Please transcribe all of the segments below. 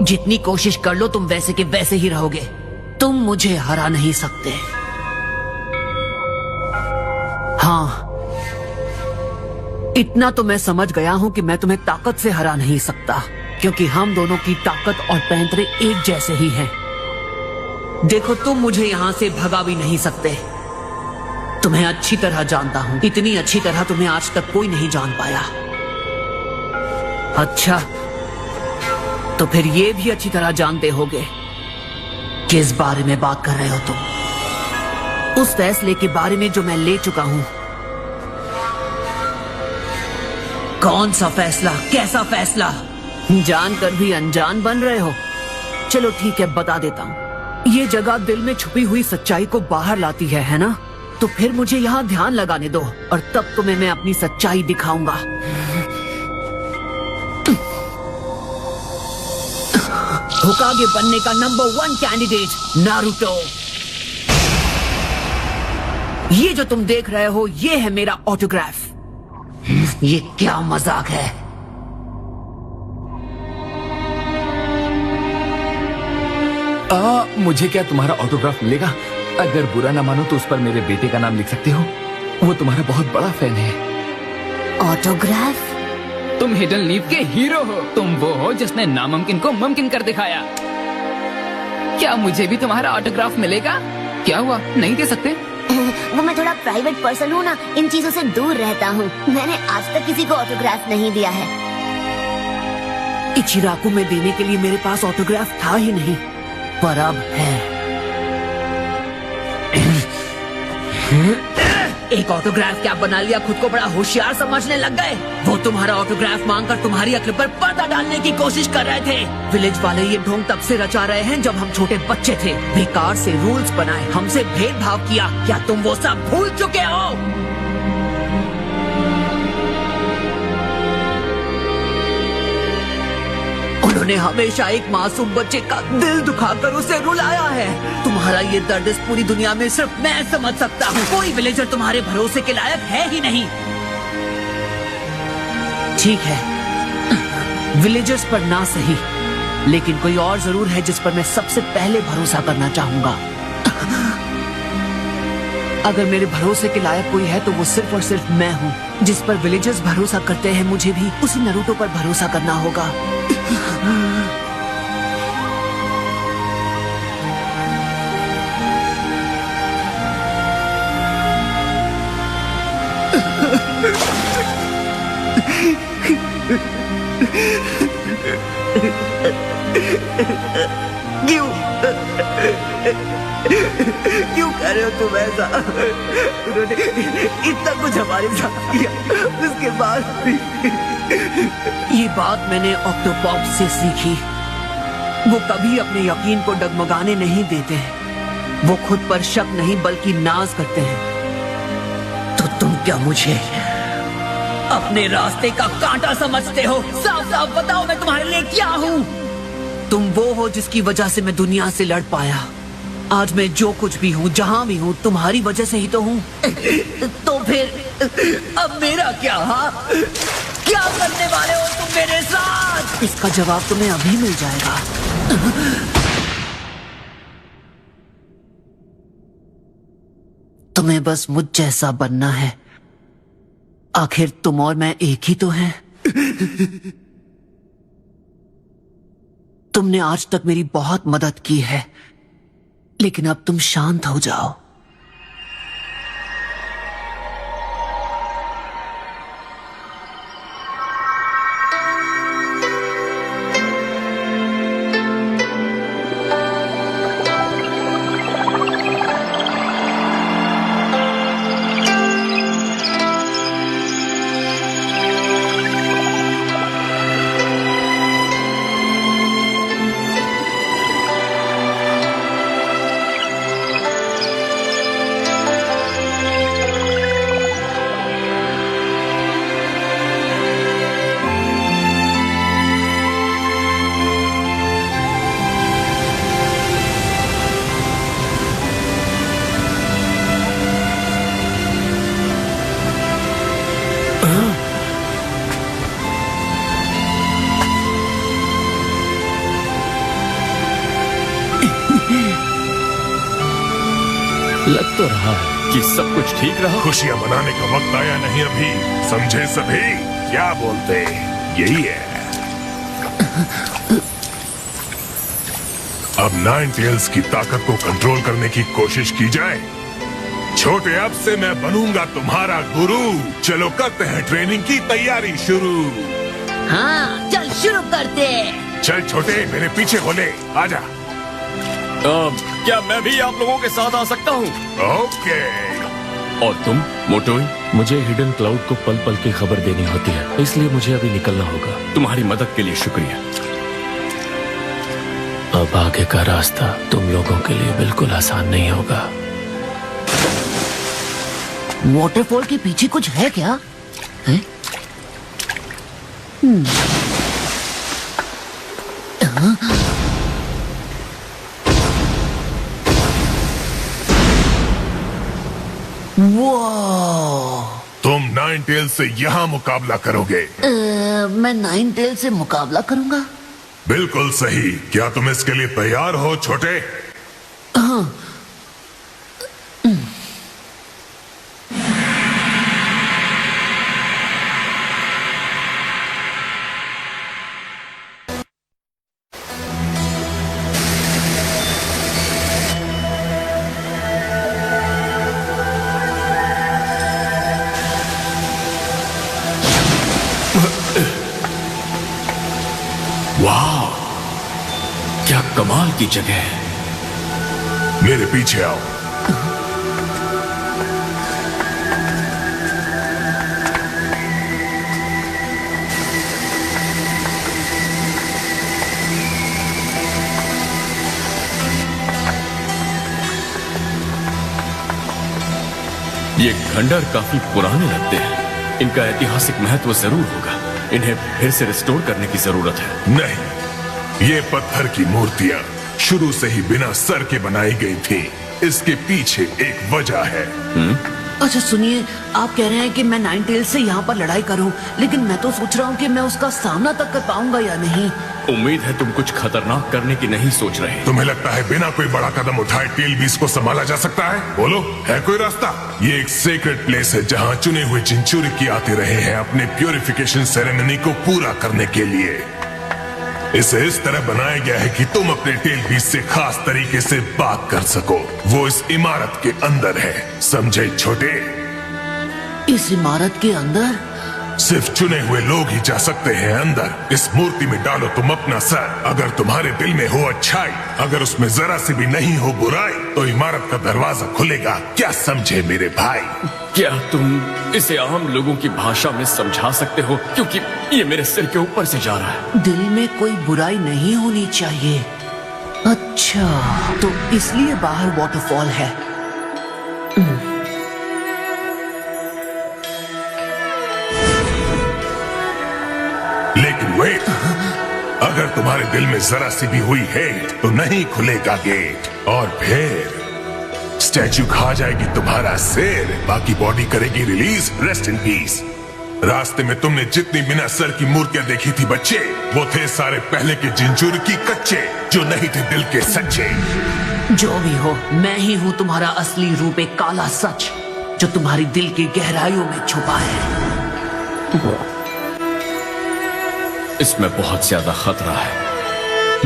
जितनी कोशिश कर लो तुम वैसे के वैसे ही रहोगे। तुम मुझे हरा नहीं सकते। हाँ, इतना तो मैं समझ गया हूं कि मैं तुम्हें ताकत से हरा नहीं सकता, क्योंकि हम दोनों की ताकत और पैंतरे एक जैसे ही हैं। देखो, तुम मुझे यहां से भगा भी नहीं सकते। तुम्हें अच्छी तरह जानता हूं, इतनी अच्छी तरह तुम्हें आज तक कोई नहीं जान पाया। अच्छा, तो फिर ये भी अच्छी तरह जानते होगे किस बारे में बात कर रहे हो तुम। उस फैसले के बारे में जो मैं ले चुका हूं। कौन सा फैसला? कैसा फैसला? जानकर भी अनजान बन रहे हो। चलो ठीक है, बता देता हूं। ये जगह दिल में छुपी हुई सच्चाई को बाहर लाती है ना? तो फिर मुझे यहाँ ध्यान लगाने दो और तब तुम्हें मैं अपनी सच्चाई दिखाऊंगा। होकागे बनने का नंबर 1 कैंडिडेट नारुतो। ये जो तुम देख रहे हो, ये है मेरा ऑटोग्राफ। ये क्या मजाक है? मुझे क्या तुम्हारा ऑटोग्राफ मिलेगा? अगर बुरा ना मानो तो उस पर मेरे बेटे का नाम लिख सकते हो। वो तुम्हारा बहुत बड़ा फैन है। ऑटोग्राफ? तुम हिडन लीफ के हीरो हो। तुम वो हो जिसने नामुमकिन को मुमकिन कर दिखाया। क्या मुझे भी तुम्हारा ऑटोग्राफ मिलेगा? क्या हुआ, नहीं दे सकते? वो मैं थोड़ा प्राइवेट पर्सन हूँ ना, इन चीजों से दूर रहता हूँ। मैंने आज तक किसी को ऑटोग्राफ नहीं दिया है। इचिराको में देने के लिए मेरे पास ऑटोग्राफ था ही नहीं, पर अब है। एक ऑटोग्राफ क्या बना लिया, खुद को बड़ा होशियार समझने लग गए। वो तुम्हारा ऑटोग्राफ मांगकर तुम्हारी अक्ल पर पर्दा डालने की कोशिश कर रहे थे। विलेज वाले ये ढोंग तब से रचा रहे हैं जब हम छोटे बच्चे थे। बेकार से रूल्स बनाए, हमसे भेदभाव किया। क्या तुम वो सब भूल चुके हो? उन्होंने हमेशा एक मासूम बच्चे का दिल दुखाकर उसे रुलाया है। तुम्हारा ये दर्द इस पूरी दुनिया में सिर्फ मैं समझ सकता हूँ। कोई विलेजर तुम्हारे भरोसे के लायक है ही नहीं। ठीक है, विलेजर्स पर ना सही, लेकिन कोई और जरूर है जिस पर मैं सबसे पहले भरोसा करना चाहूंगा। अगर मेरे भरोसे के लायक कोई है तो वो सिर्फ और सिर्फ मैं हूँ। जिस पर विलेजर्स भरोसा करते हैं, मुझे भी उसी नारुतो पर भरोसा करना होगा। क्यों क्यों कर रहे हो तुम ऐसा? उन्होंने इतना कुछ हमारे साथ किया, उसके बाद भी। ये बात मैंने ऑक्टोपॉप से सीखी। वो कभी अपने यकीन को डगमगाने नहीं देते हैं। वो खुद पर शक नहीं बल्कि नाज करते हैं। तो तुम क्या मुझे अपने रास्ते का कांटा समझते हो? साफ साफ बताओ, मैं तुम्हारे लिए क्या हूँ? तुम वो हो जिसकी वजह से मैं दुनिया से लड़ पाया। आज मैं जो कुछ भी हूँ, जहाँ भी हूँ, तुम्हारी वजह से ही तो हूँ। तो फिर अब मेरा क्या? क्या करने वाले हो तुम मेरे साथ? इसका जवाब तुम्हें अभी मिल जाएगा। तुम्हें बस मुझ जैसा बनना है। आखिर तुम और मैं एक ही तो हैं। तुमने आज तक मेरी बहुत मदद की है, लेकिन अब तुम शांत हो जाओ। लग तो रहा है कि सब कुछ ठीक रहा। खुशियां मनाने का वक्त आया नहीं अभी, समझे सभी? क्या बोलते? यही है। अब नाइन टेल्स की ताकत को कंट्रोल करने की कोशिश की जाए। छोटे, अब से मैं बनूंगा तुम्हारा गुरु। चलो करते हैं ट्रेनिंग की तैयारी शुरू। हाँ, चल शुरू करते। चल छोटे, मेरे पीछे बोले, आजा। क्या मैं भी आप लोगों के साथ आ सकता हूँ? ओके। और तुम मोटोई? मुझे हिडन क्लाउड को पल पल की खबर देनी होती है, इसलिए मुझे अभी निकलना होगा। तुम्हारी मदद के लिए शुक्रिया। अब आगे का रास्ता तुम लोगों के लिए बिल्कुल आसान नहीं होगा। वाटरफॉल के पीछे कुछ है क्या? है? तुम नाइन टेल्स से यहाँ मुकाबला करोगे? मैं नाइन टेल से मुकाबला करूंगा? बिल्कुल सही। क्या तुम इसके लिए तैयार हो छोटे? हाँ। वाह, क्या कमाल की जगह है। मेरे पीछे आओ। ये खंडर काफी पुराने लगते हैं। इनका ऐतिहासिक महत्व जरूर होगा। इन्हें फिर से रिस्टोर करने की जरूरत है। नहीं, ये पत्थर की मूर्तियां शुरू से ही बिना सर के बनाई गई थी। इसके पीछे एक वजह है। अच्छा सुनिए, आप कह रहे हैं कि मैं नाइन टेल से यहाँ पर लड़ाई करूं, लेकिन मैं तो सोच रहा हूँ कि मैं उसका सामना तक कर पाऊंगा या नहीं। उम्मीद है तुम कुछ खतरनाक करने की नहीं सोच रहे। तुम्हें लगता है बिना कोई बड़ा कदम उठाए टेल बीस को संभाला जा सकता है? बोलो, है कोई रास्ता? ये एक सीक्रेट प्लेस है जहाँ चुने हुए चिंचुरिकी आते रहे हैं अपने प्यूरिफिकेशन सेरेमनी को पूरा करने के लिए। इसे इस तरह बनाया गया है कि तुम अपने टेल बीस से खास तरीके से बात कर सको। वो इस इमारत के अंदर है, समझे छोटे? इस इमारत के अंदर? सिर्फ चुने हुए लोग ही जा सकते हैं अंदर। इस मूर्ति में डालो तुम अपना सर। अगर तुम्हारे दिल में हो अच्छाई, अगर उसमें जरा सी भी नहीं हो बुराई, तो इमारत का दरवाजा खुलेगा। क्या समझे मेरे भाई? क्या तुम इसे आम लोगों की भाषा में समझा सकते हो? क्योंकि ये मेरे सिर के ऊपर से जा रहा है। दिल में कोई बुराई नहीं होनी चाहिए। अच्छा, तो इसलिए बाहर वाटरफॉल है। लेकिन वेट, अगर तुम्हारे दिल में जरा सी भी हुई हेट, तो नहीं खुलेगा गेट। और फिर स्टैचू खा जाएगी तुम्हारा सिर, बाकी बॉडी करेगी रिलीज। Rest in peace. रास्ते में तुमने जितनी बिना सर की मूर्तियां देखी थी बच्चे, वो थे सारे पहले के जिंचुरिकी कच्चे, जो नहीं थे दिल के सच्चे। जो भी हो, मैं ही हूँ तुम्हारा असली रूप, एक काला सच जो तुम्हारी दिल की गहराइयों में छुपा है। इसमें बहुत ज्यादा खतरा है।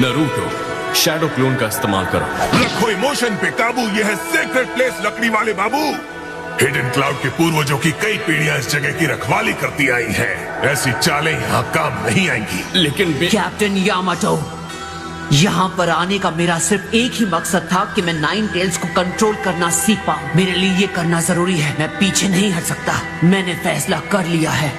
नरूटो, शैडो क्लोन का इस्तेमाल करो। रखो इमोशन पे काबू। यह है सीक्रेट प्लेस लकड़ी वाले बाबू। हिडन क्लाउड के पूर्वजों की कई पीढ़ियां इस जगह की रखवाली करती आई हैं। ऐसी चालें यहाँ काम नहीं आएंगी। लेकिन कैप्टन यामाटो, यहाँ पर आने का मेरा सिर्फ एक ही मकसद था कि मैं नाइन टेल्स को कंट्रोल करना सीख पाऊं। मेरे लिए ये करना जरूरी है। मैं पीछे नहीं हट सकता। मैंने फैसला कर लिया है।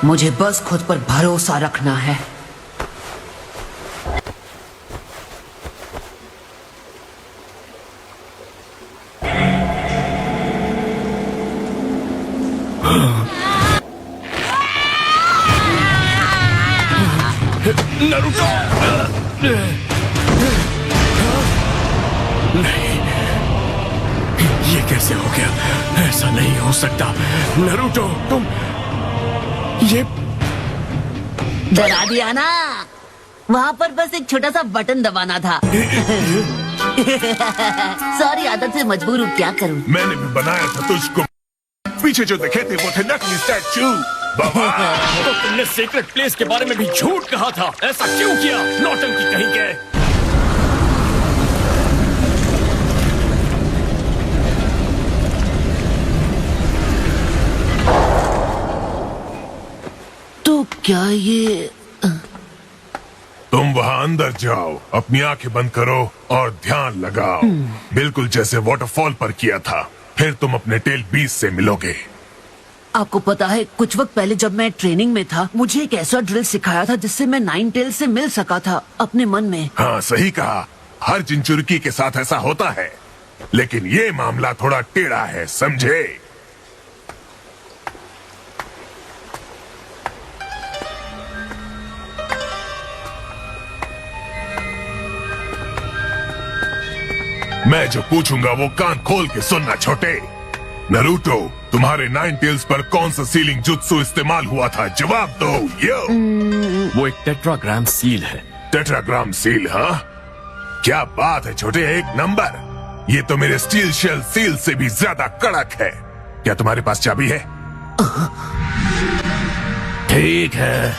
मुझे बस खुद पर भरोसा रखना है। नरूटो! नहीं, ये कैसे हो गया? ऐसा नहीं हो सकता। नरूटो, तुम डरा दिया ना। वहाँ पर बस एक छोटा सा बटन दबाना था। सॉरी, आदत से मजबूर हूँ, क्या करूँ। मैंने भी बनाया था तुझको। पीछे जो देखे थे वो थे नकली स्टैचू। बाबा तो तुमने सीक्रेट प्लेस के बारे में भी झूठ कहा था, ऐसा क्यों किया? नौटंकी कहीं के। तो क्या ये तुम वहाँ अंदर जाओ, अपनी आंखें बंद करो और ध्यान लगाओ, बिल्कुल जैसे वाटरफॉल पर किया था। फिर तुम अपने टेल बीस से मिलोगे। आपको पता है, कुछ वक्त पहले जब मैं ट्रेनिंग में था, मुझे एक ऐसा ड्रिल सिखाया था जिससे मैं नाइन टेल से मिल सका था अपने मन में। हाँ सही कहा, हर जिनचुरकी के साथ ऐसा होता है, लेकिन ये मामला थोड़ा टेढ़ा है, समझे? मैं जो पूछूंगा वो कान खोल के सुनना छोटे। नरूटो, तुम्हारे नाइन टेल्स पर कौन सा सीलिंग जुत्सु इस्तेमाल हुआ था? जवाब दो। यो वो एक टेट्राग्राम सील है। टेट्राग्राम सील? हाँ, क्या बात है छोटे, एक नंबर। ये तो मेरे स्टील शेल सील से भी ज्यादा कड़क है। क्या तुम्हारे पास चाबी है? ठीक है,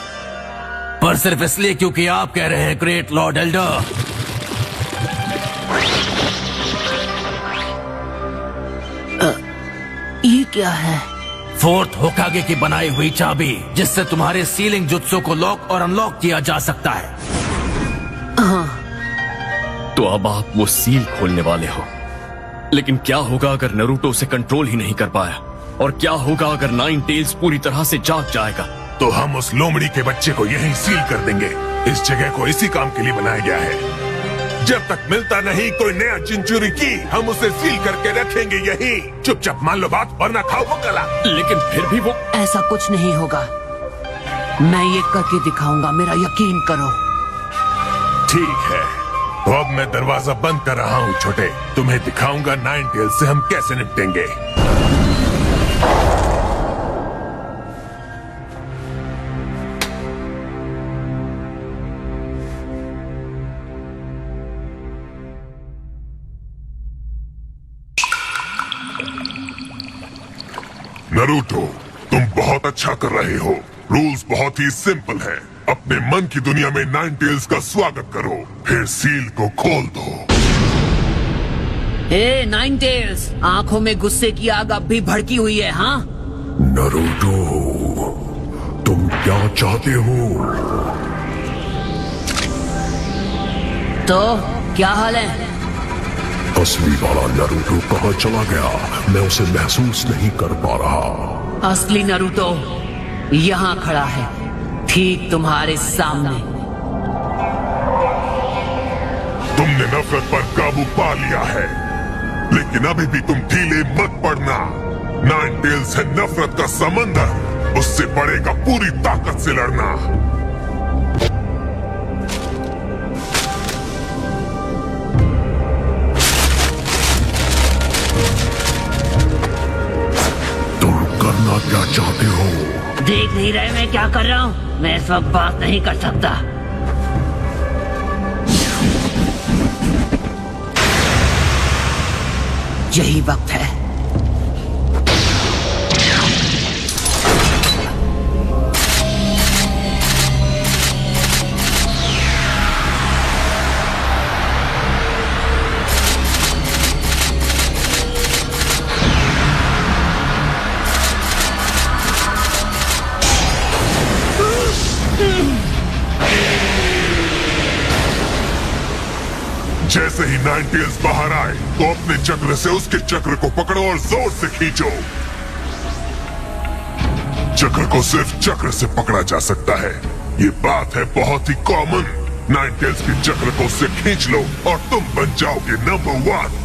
पर सिर्फ इसलिए क्योंकि आप कह रहे हैं ग्रेट लॉर्ड एल्डर। ये क्या है? फोर्थ होकागे की बनाई हुई चाबी, जिससे तुम्हारे सीलिंग जुत्सु को लॉक और अनलॉक किया जा सकता है। तो अब आप वो सील खोलने वाले हो, लेकिन क्या होगा अगर नरूटो उसे कंट्रोल ही नहीं कर पाया? और क्या होगा अगर नाइन टेल्स पूरी तरह से जाग जाएगा? तो हम उस लोमड़ी के बच्चे को यहीं सील कर देंगे। इस जगह को इसी काम के लिए बनाया गया है। जब तक मिलता नहीं कोई नया चिंचुरिकी, हम उसे सील करके रखेंगे यहीं। चुपचाप मान लो बात, वरना खाओ वो गला। लेकिन फिर भी वो ऐसा कुछ नहीं होगा, मैं ये करके दिखाऊंगा, मेरा यकीन करो। ठीक है, तो अब मैं दरवाजा बंद कर रहा हूँ छोटे। तुम्हें दिखाऊंगा नाइन टेल से हम कैसे निपटेंगे। नरूटो, तुम बहुत अच्छा कर रहे हो। रूल्स बहुत ही सिंपल है। अपने मन की दुनिया में नाइन टेल्स का स्वागत करो, फिर सील को खोल दो। ए नाइन टेल्स, आंखों में गुस्से की आग अब भी भड़की हुई है। हाँ नरूटो, तुम क्या चाहते हो? तो क्या हाल है? असली वाला नरूटो कहाँ चला गया? मैं उसे महसूस नहीं कर पा रहा। असली नरूटो यहाँ खड़ा है, ठीक तुम्हारे सामने। तुमने नफरत पर काबू पा लिया है, लेकिन अभी भी तुम ढीले मत पड़ना। नाइन टेल्स है नफरत का समंदर, उससे पड़ेगा पूरी ताकत से लड़ना। करना क्या चाहते हो? देख नहीं रहे मैं क्या कर रहा हूँ? मैं इस वक्त बात नहीं कर सकता। यही वक्त है। जैसे ही नाइन टेल्स बाहर आए तो अपने चक्र से उसके चक्र को पकड़ो और जोर से खींचो। चक्र को सिर्फ चक्र से पकड़ा जा सकता है, ये बात है बहुत ही कॉमन। नाइन टेल्स के चक्र को उससे खींच लो और तुम बन जाओगे नंबर 1।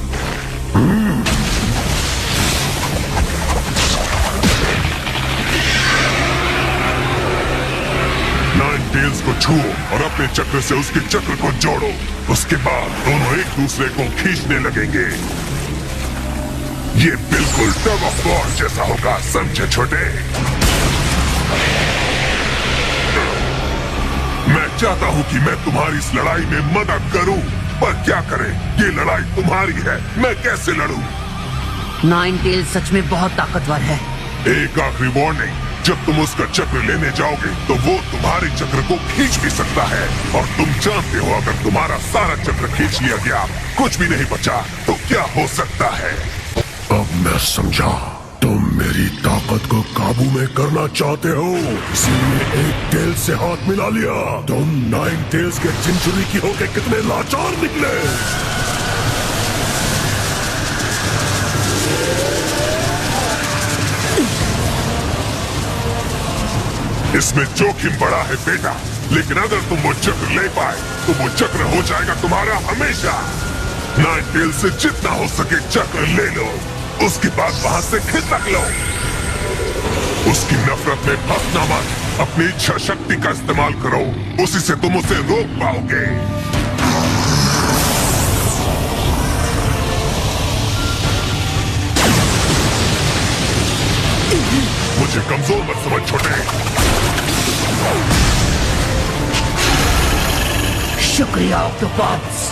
नाइन टेल्स को छुओ और अपने चक्र से उसके चक्र को जोड़ो। उसके बाद दोनों एक दूसरे को खींचने लगेंगे। ये बिल्कुल टग ऑफ वॉर जैसा होगा, समझे छोटे? चाहता हूँ कि मैं तुम्हारी इस लड़ाई में मदद करूँ, पर क्या करें, ये लड़ाई तुम्हारी है, मैं कैसे लड़ूं? नाइन टेल सच में बहुत ताकतवर है। एक आखिरी वार्निंग, जब तुम उसका चक्र लेने जाओगे तो वो तुम्हारे चक्र को खींच भी सकता है, और तुम जानते हो अगर तुम्हारा सारा चक्र खींच लिया गया, कुछ भी नहीं बचा, तो क्या हो सकता है? अब मैं समझा, तुम मेरी ताकत को काबू में करना चाहते हो, इसीलिए एक टेल से हाथ मिला लिया। तुम 9 टेल्स के चिंचुरी की होके कितने लाचार निकले। इसमें जोखिम बड़ा है बेटा, लेकिन अगर तुम वो चक्र ले पाए तो वो चक्र हो जाएगा तुम्हारा हमेशा। 9 टेल से जितना हो सके चक्र ले लो, उसके बाद वहां से खिसक लो। उसकी नफरत में फंसना मत, अपनी इच्छा शक्ति का इस्तेमाल करो, उसी से तुम उसे रोक पाओगे। मुझे कमजोर मत समझ छोटे। शुक्रिया ऑक्टोपस।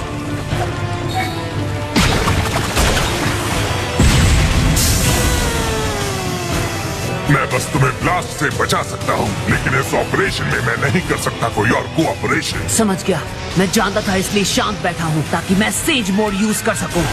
मैं बस तुम्हें ब्लास्ट से बचा सकता हूँ, लेकिन इस ऑपरेशन में मैं नहीं कर सकता कोई और कोऑपरेशन। समझ गया, मैं जानता था इसलिए शांत बैठा हूँ ताकि मैं सेज मोड यूज कर सकूं।